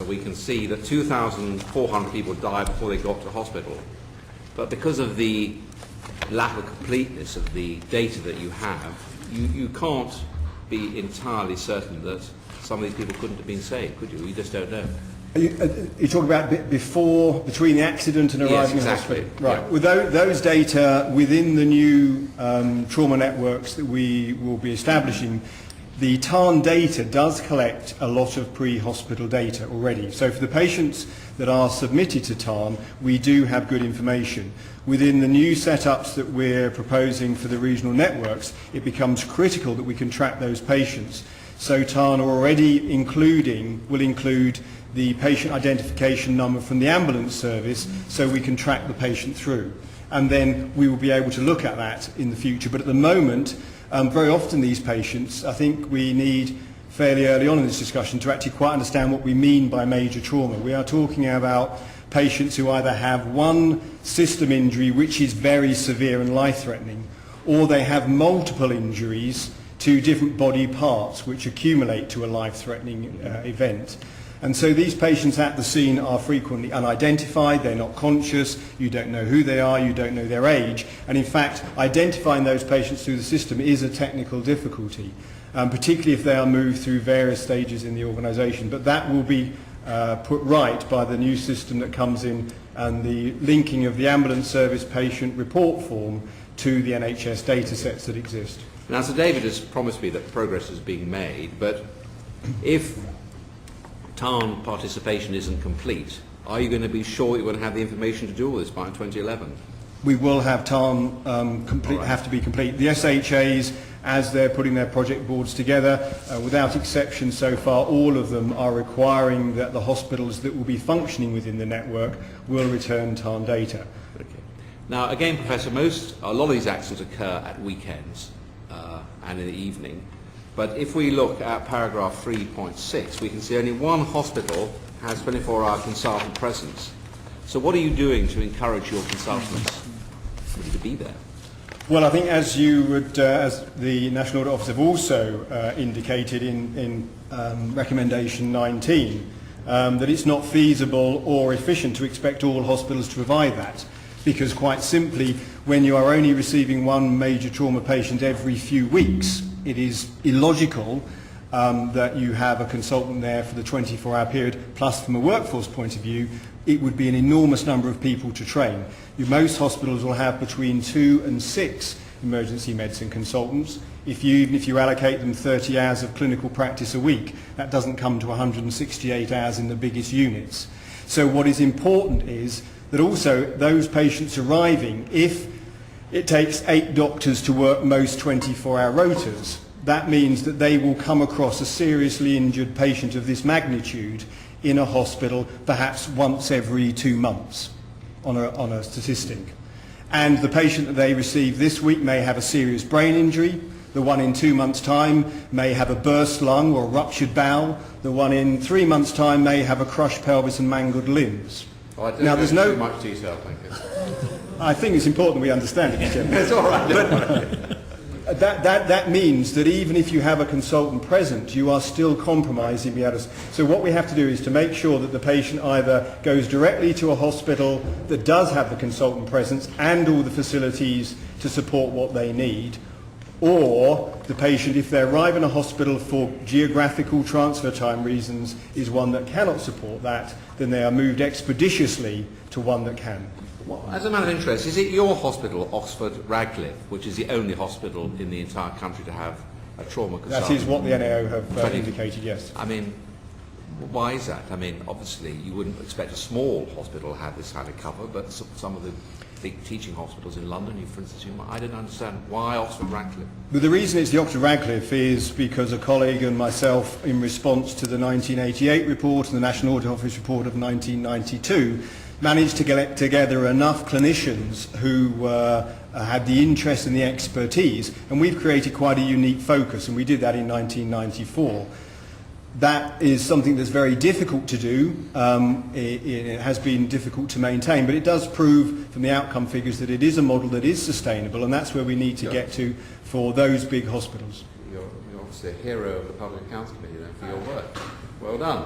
we can see that 2,400 people died before they got to hospital. But because of the lack of completeness of the data that you have, you can't be entirely certain that some of these people couldn't have been saved, could you? You just don't know. You talk about between the accident and arriving yes, exactly. in hospital. Right. Yeah. With those data within the new trauma networks that we will be establishing, the TARN data does collect a lot of pre-hospital data already. So for the patients that are submitted to TARN, we do have good information. Within the new setups that we're proposing for the regional networks, it becomes critical that we can track those patients. So TARN already will include the patient identification number from the ambulance service, so we can track the patient through. And then we will be able to look at that in the future. But at the moment, very often these patients, I think we need fairly early on in this discussion to actually quite understand what we mean by major trauma. We are talking about patients who either have one system injury which is very severe and life-threatening, or they have multiple injuries to different body parts which accumulate to a life-threatening event. And so these patients at the scene are frequently unidentified, they're not conscious, you don't know who they are, you don't know their age, and in fact identifying those patients through the system is a technical difficulty, particularly if they are moved through various stages in the organisation. But that will be put right by the new system that comes in and the linking of the ambulance service patient report form to the NHS data sets that exist. Now, Sir David has promised me that progress is being made, but if TARN participation isn't complete, are you going to be sure you're going to have the information to do all this by 2011? We will have TARN have to be complete. The SHAs, as they're putting their project boards together, without exception so far, all of them are requiring that the hospitals that will be functioning within the network will return TARN data. Okay. Now, again, Professor, a lot of these accidents occur at weekends and in the evening. But if we look at paragraph 3.6, we can see only one hospital has 24-hour consultant presence. So what are you doing to encourage your consultants to be there? Well, I think as you would, as the National Audit Office have also indicated in recommendation 19, that it's not feasible or efficient to expect all hospitals to provide that. Because quite simply, when you are only receiving one major trauma patient every few weeks, it is illogical that you have a consultant there for the 24-hour period, plus from a workforce point of view, it would be an enormous number of people to train. Most hospitals will have between 2 and 6 emergency medicine consultants. Even if you allocate them 30 hours of clinical practice a week, that doesn't come to 168 hours in the biggest units. So what is important is that also those patients arriving, if it takes 8 doctors to work most 24-hour rotas, that means that they will come across a seriously injured patient of this magnitude in a hospital perhaps once every 2 months on a statistic. And the patient that they receive this week may have a serious brain injury. The one in 2 months' time may have a burst lung or a ruptured bowel. The one in 3 months' time may have a crushed pelvis and mangled limbs. Well, I don't now, there's no too much detail, thank you. I think it's important we understand it, Jim. It's all right. But that means that even if you have a consultant present, you are still compromising the others. So what we have to do is to make sure that the patient either goes directly to a hospital that does have the consultant presence and all the facilities to support what they need, or the patient, if they arrive in a hospital for geographical transfer time reasons, is one that cannot support that, then they are moved expeditiously to one that can. Well, as a matter of interest, is it your hospital, Oxford Radcliffe, which is the only hospital in the entire country to have a trauma consultant? That is what the NAO have indicated, yes. I mean, why is that? I mean, obviously you wouldn't expect a small hospital to have this kind of cover, but some of the big teaching hospitals in London, for instance, I don't understand why Oxford Radcliffe. But the reason it's the Oxford Radcliffe is because a colleague and myself, in response to the 1988 report and the National Audit Office report of 1992, managed to get together enough clinicians who had the interest and the expertise, and we've created quite a unique focus, and we did that in 1994. That is something that's very difficult to do. It has been difficult to maintain, but it does prove from the outcome figures that it is a model that is sustainable, and that's where we need to get to for those big hospitals. You're obviously a hero of the Public Accounts Committee for your work. Well done.